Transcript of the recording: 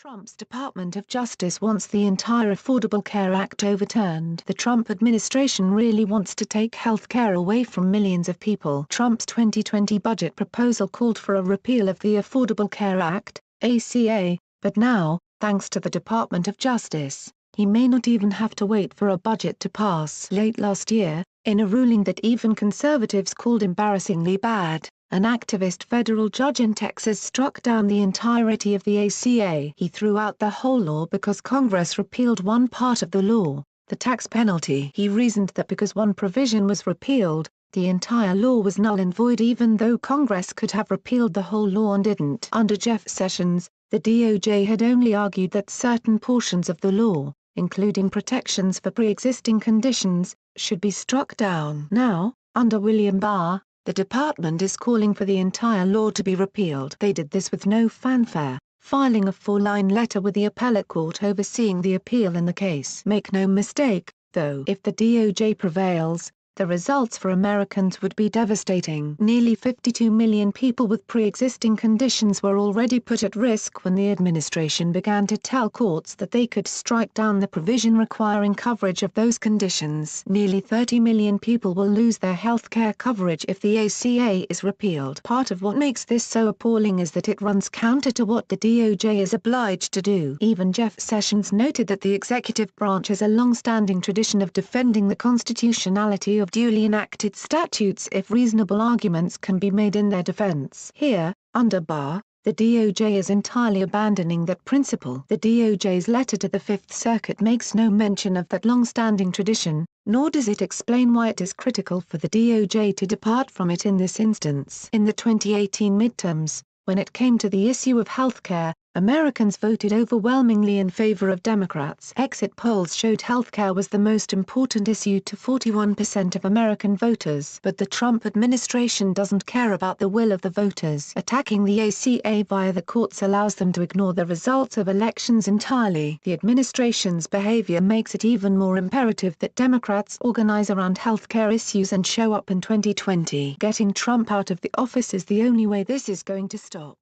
Trump's Department of Justice wants the entire Affordable Care Act overturned. The Trump administration really wants to take health care away from millions of people. Trump's 2020 budget proposal called for a repeal of the Affordable Care Act, ACA, but now, thanks to the Department of Justice, he may not even have to wait for a budget to pass. Late last year, in a ruling that even conservatives called embarrassingly bad, an activist federal judge in Texas struck down the entirety of the ACA. He threw out the whole law because Congress repealed one part of the law, the tax penalty. He reasoned that because one provision was repealed, the entire law was null and void even though Congress could have repealed the whole law and didn't. Under Jeff Sessions, the DOJ had only argued that certain portions of the law, including protections for pre-existing conditions, should be struck down. Now, under William Barr, the department is calling for the entire law to be repealed. They did this with no fanfare, filing a 4-line letter with the appellate court overseeing the appeal in the case. Make no mistake, though, if the DOJ prevails, the results for Americans would be devastating. Nearly 52 million people with pre-existing conditions were already put at risk when the administration began to tell courts that they could strike down the provision requiring coverage of those conditions. Nearly 30 million people will lose their health care coverage if the ACA is repealed. Part of what makes this so appalling is that it runs counter to what the DOJ is obliged to do. Even Jeff Sessions noted that the executive branch has a long-standing tradition of defending the constitutionality of duly enacted statutes if reasonable arguments can be made in their defense. Here, under Barr, the DOJ is entirely abandoning that principle. The DOJ's letter to the Fifth Circuit makes no mention of that long-standing tradition, nor does it explain why it is critical for the DOJ to depart from it in this instance. In the 2018 midterms, when it came to the issue of healthcare, Americans voted overwhelmingly in favor of Democrats. Exit polls showed healthcare was the most important issue to 41% of American voters. But the Trump administration doesn't care about the will of the voters. Attacking the ACA via the courts allows them to ignore the results of elections entirely. The administration's behavior makes it even more imperative that Democrats organize around healthcare issues and show up in 2020. Getting Trump out of the office is the only way this is going to stop.